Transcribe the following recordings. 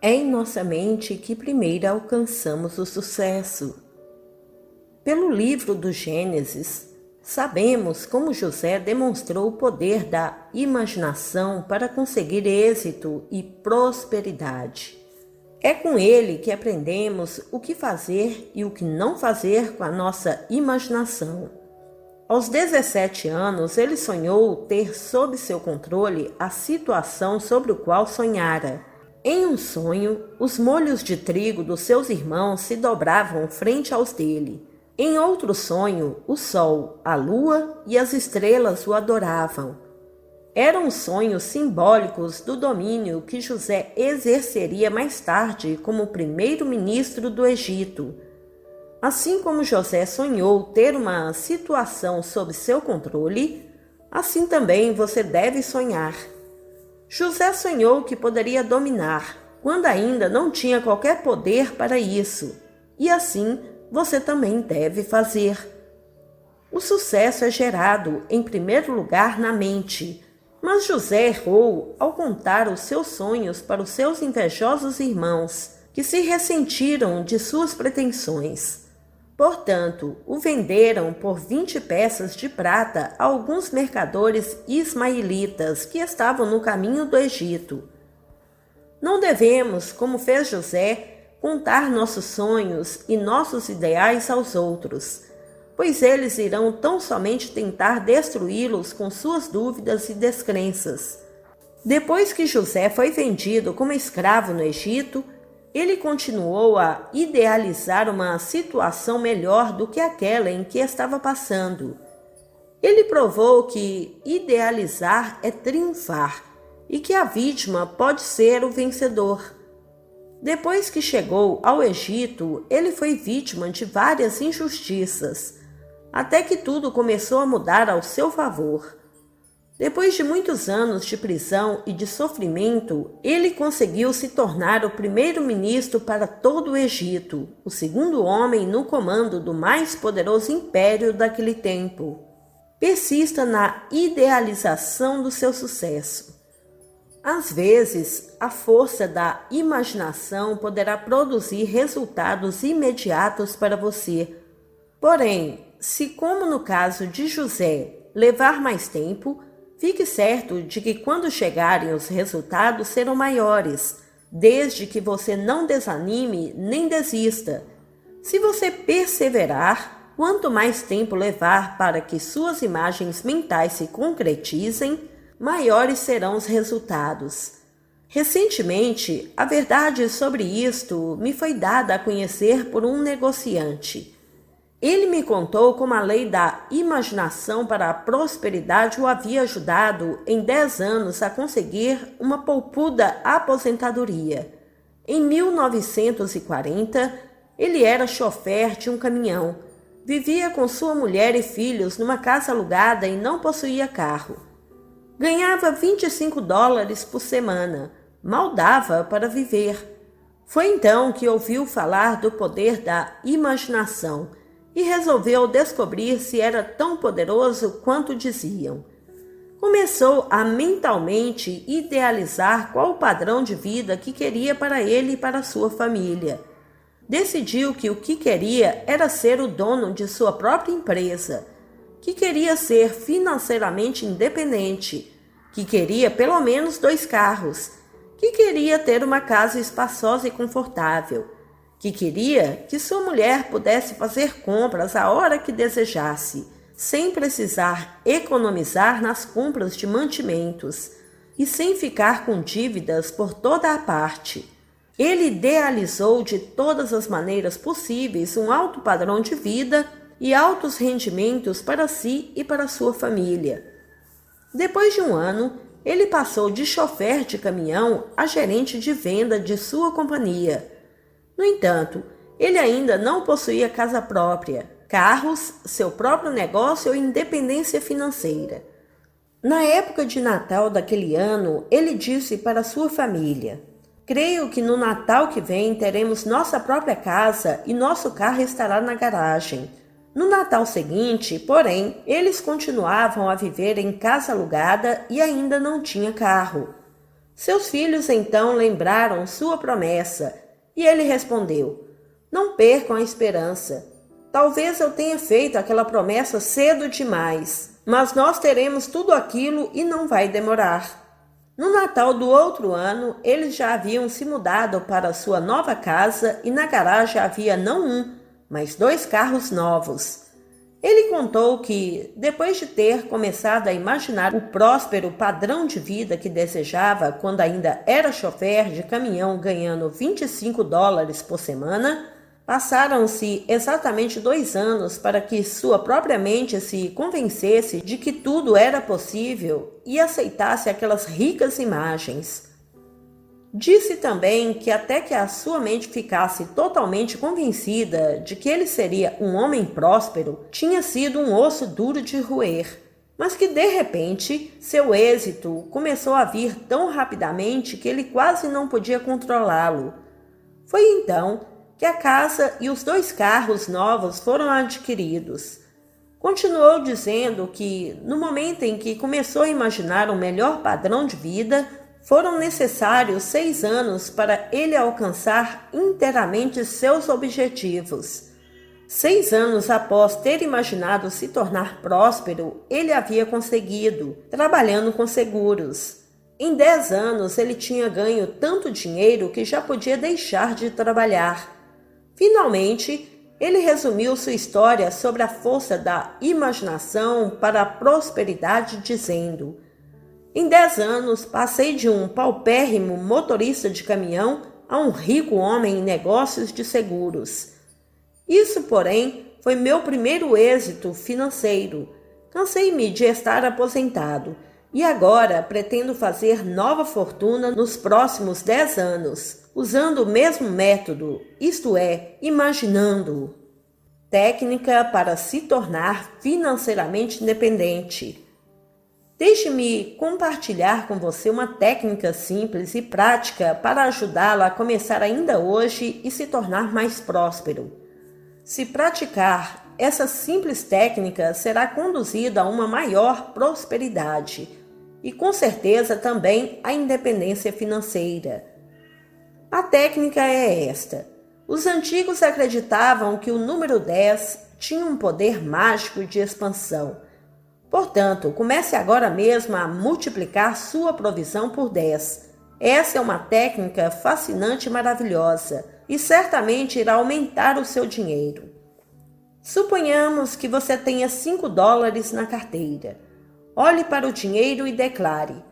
É em nossa mente que primeiro alcançamos o sucesso. Pelo livro do Gênesis, sabemos como José demonstrou o poder da imaginação para conseguir êxito e prosperidade. É com ele que aprendemos o que fazer e o que não fazer com a nossa imaginação. Aos 17 anos, ele sonhou ter sob seu controle a situação sobre o qual sonhara. Em um sonho, os molhos de trigo dos seus irmãos se dobravam frente aos dele. Em outro sonho, o sol, a lua e as estrelas o adoravam. Eram sonhos simbólicos do domínio que José exerceria mais tarde como primeiro-ministro do Egito. Assim como José sonhou ter uma situação sob seu controle, assim também você deve sonhar. José sonhou que poderia dominar, quando ainda não tinha qualquer poder para isso, e assim você também deve fazer. O sucesso é gerado, em primeiro lugar, na mente, mas José errou ao contar os seus sonhos para os seus invejosos irmãos, que se ressentiram de suas pretensões. Portanto, o venderam por 20 peças de prata a alguns mercadores ismaelitas que estavam no caminho do Egito. Não devemos, como fez José, contar nossos sonhos e nossos ideais aos outros, pois eles irão tão somente tentar destruí-los com suas dúvidas e descrenças. Depois que José foi vendido como escravo no Egito, ele continuou a idealizar uma situação melhor do que aquela em que estava passando. Ele provou que idealizar é triunfar e que a vítima pode ser o vencedor. Depois que chegou ao Egito, ele foi vítima de várias injustiças, até que tudo começou a mudar ao seu favor. Depois de muitos anos de prisão e de sofrimento, ele conseguiu se tornar o primeiro-ministro para todo o Egito, o segundo homem no comando do mais poderoso império daquele tempo. Persista na idealização do seu sucesso. Às vezes, a força da imaginação poderá produzir resultados imediatos para você. Porém, se, como no caso de José, levar mais tempo, fique certo de que quando chegarem os resultados serão maiores, desde que você não desanime nem desista. Se você perseverar, quanto mais tempo levar para que suas imagens mentais se concretizem, maiores serão os resultados. Recentemente, a verdade sobre isto me foi dada a conhecer por um negociante. Ele me contou como a lei da imaginação para a prosperidade o havia ajudado em 10 anos a conseguir uma poupuda aposentadoria. Em 1940, ele era chofer de um caminhão, vivia com sua mulher e filhos numa casa alugada e não possuía carro. Ganhava $25 por semana, mal dava para viver. Foi então que ouviu falar do poder da imaginação e resolveu descobrir se era tão poderoso quanto diziam. Começou a mentalmente idealizar qual o padrão de vida que queria para ele e para sua família. Decidiu que o que queria era ser o dono de sua própria empresa, que queria ser financeiramente independente, que queria pelo menos 2 carros, que queria ter uma casa espaçosa e confortável, que queria que sua mulher pudesse fazer compras a hora que desejasse, sem precisar economizar nas compras de mantimentos e sem ficar com dívidas por toda a parte. Ele idealizou de todas as maneiras possíveis um alto padrão de vida e altos rendimentos para si e para sua família. Depois de um ano, ele passou de chofer de caminhão a gerente de venda de sua companhia. No entanto, ele ainda não possuía casa própria, carros, seu próprio negócio ou independência financeira. Na época de Natal daquele ano, ele disse para sua família: "Creio que no Natal que vem teremos nossa própria casa e nosso carro estará na garagem." No Natal seguinte, porém, eles continuavam a viver em casa alugada e ainda não tinha carro. Seus filhos então lembraram sua promessa e ele respondeu: Não percam a esperança. Talvez eu tenha feito aquela promessa cedo demais, mas nós teremos tudo aquilo e não vai demorar. No Natal do outro ano, eles já haviam se mudado para sua nova casa e na garagem havia não um, mas 2 carros novos. Ele contou que, depois de ter começado a imaginar o próspero padrão de vida que desejava quando ainda era chofer de caminhão ganhando $25 por semana, passaram-se exatamente 2 anos para que sua própria mente se convencesse de que tudo era possível e aceitasse aquelas ricas imagens. Disse também que até que a sua mente ficasse totalmente convencida de que ele seria um homem próspero, tinha sido um osso duro de roer, mas que de repente seu êxito começou a vir tão rapidamente que ele quase não podia controlá-lo. Foi então que a casa e os 2 carros novos foram adquiridos. Continuou dizendo que, no momento em que começou a imaginar um melhor padrão de vida, foram necessários 6 anos para ele alcançar inteiramente seus objetivos. 6 anos após ter imaginado se tornar próspero, ele havia conseguido, trabalhando com seguros. Em 10 anos, ele tinha ganho tanto dinheiro que já podia deixar de trabalhar. Finalmente, ele resumiu sua história sobre a força da imaginação para a prosperidade, dizendo: Em 10 anos, passei de um paupérrimo motorista de caminhão a um rico homem em negócios de seguros. Isso, porém, foi meu primeiro êxito financeiro. Cansei-me de estar aposentado e agora pretendo fazer nova fortuna nos próximos 10 anos, usando o mesmo método, isto é, imaginando. Técnica para se tornar financeiramente independente. Deixe-me compartilhar com você uma técnica simples e prática para ajudá-lo a começar ainda hoje e se tornar mais próspero. Se praticar, essa simples técnica será conduzida a uma maior prosperidade e, com certeza, também a independência financeira. A técnica é esta. Os antigos acreditavam que o número 10 tinha um poder mágico de expansão. Portanto, comece agora mesmo a multiplicar sua provisão por 10. Essa é uma técnica fascinante e maravilhosa e certamente irá aumentar o seu dinheiro. Suponhamos que você tenha $5 na carteira. Olhe para o dinheiro e declare: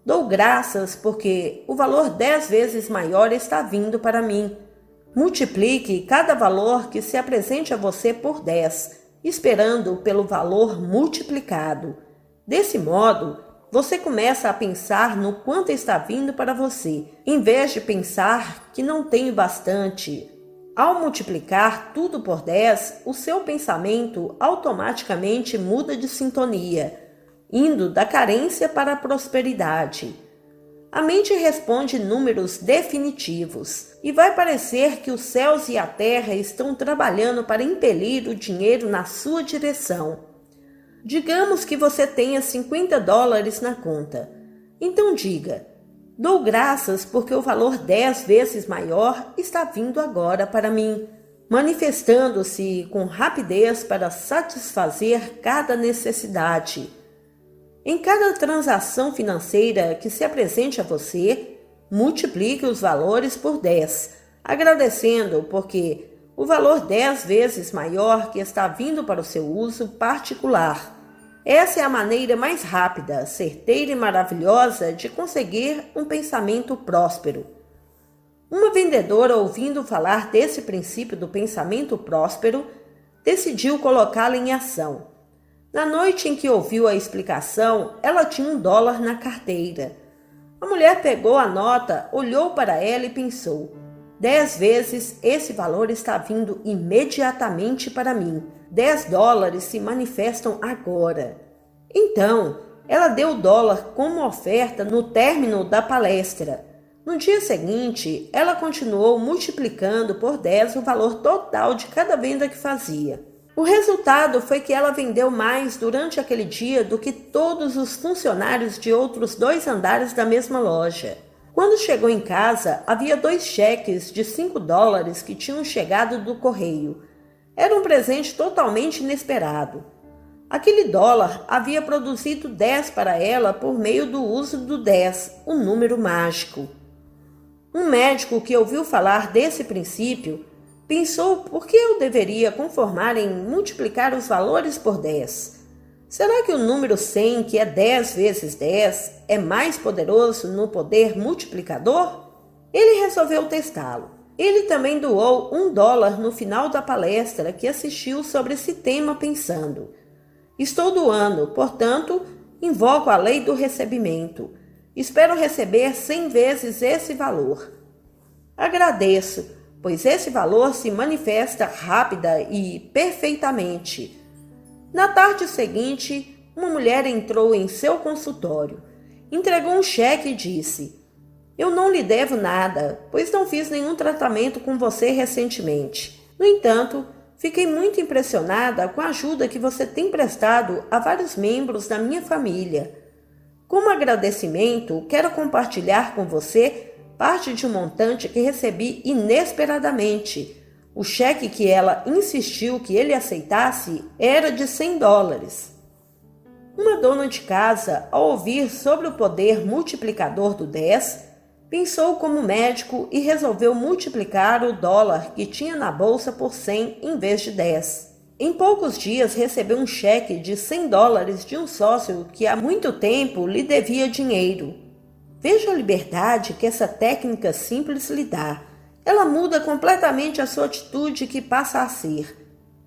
Dou graças porque o valor 10 vezes maior está vindo para mim. Multiplique cada valor que se apresente a você por 10, esperando pelo valor multiplicado. Desse modo, você começa a pensar no quanto está vindo para você, em vez de pensar que não tem bastante. Ao multiplicar tudo por 10, o seu pensamento automaticamente muda de sintonia, indo da carência para a prosperidade. A mente responde números definitivos e vai parecer que os céus e a terra estão trabalhando para impelir o dinheiro na sua direção. Digamos que você tenha $50 na conta. Então diga: dou graças porque o valor 10 vezes maior está vindo agora para mim, manifestando-se com rapidez para satisfazer cada necessidade. Em cada transação financeira que se apresente a você, multiplique os valores por 10, agradecendo porque o valor 10 vezes maior que está vindo para o seu uso particular. Essa é a maneira mais rápida, certeira e maravilhosa de conseguir um pensamento próspero. Uma vendedora, ouvindo falar desse princípio do pensamento próspero, decidiu colocá-lo em ação. Na noite em que ouviu a explicação, ela tinha $1 na carteira. A mulher pegou a nota, olhou para ela e pensou: 10 vezes esse valor está vindo imediatamente para mim. $10 se manifestam agora. Então, ela deu o dólar como oferta no término da palestra. No dia seguinte, ela continuou multiplicando por 10 o valor total de cada venda que fazia. O resultado foi que ela vendeu mais durante aquele dia do que todos os funcionários de outros 2 andares da mesma loja. Quando chegou em casa, havia 2 cheques de $5 que tinham chegado do correio. Era um presente totalmente inesperado. Aquele dólar havia produzido 10 para ela por meio do uso do 10, o número mágico. Um médico que ouviu falar desse princípio pensou por que eu deveria conformar em multiplicar os valores por 10. Será que o número 100, que é 10 vezes 10, é mais poderoso no poder multiplicador? Ele resolveu testá-lo. Ele também doou $1 no final da palestra que assistiu sobre esse tema pensando: estou doando, portanto, invoco a lei do recebimento. Espero receber 100 vezes esse valor. Agradeço, pois esse valor se manifesta rápida e perfeitamente. Na tarde seguinte, uma mulher entrou em seu consultório, entregou um cheque e disse: eu não lhe devo nada, pois não fiz nenhum tratamento com você recentemente. No entanto, fiquei muito impressionada com a ajuda que você tem prestado a vários membros da minha família. Como agradecimento, quero compartilhar com você parte de um montante que recebi inesperadamente. O cheque que ela insistiu que ele aceitasse era de $100. Uma dona de casa, ao ouvir sobre o poder multiplicador do 10, pensou como médico e resolveu multiplicar o dólar que tinha na bolsa por 100 em vez de 10. Em poucos dias recebeu um cheque de $100 de um sócio que há muito tempo lhe devia dinheiro. Veja a liberdade que essa técnica simples lhe dá. Ela muda completamente a sua atitude que passa a ser.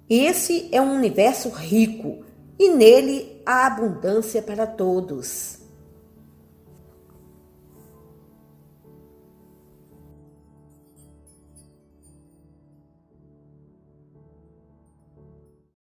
Esse é um universo rico e nele há abundância para todos.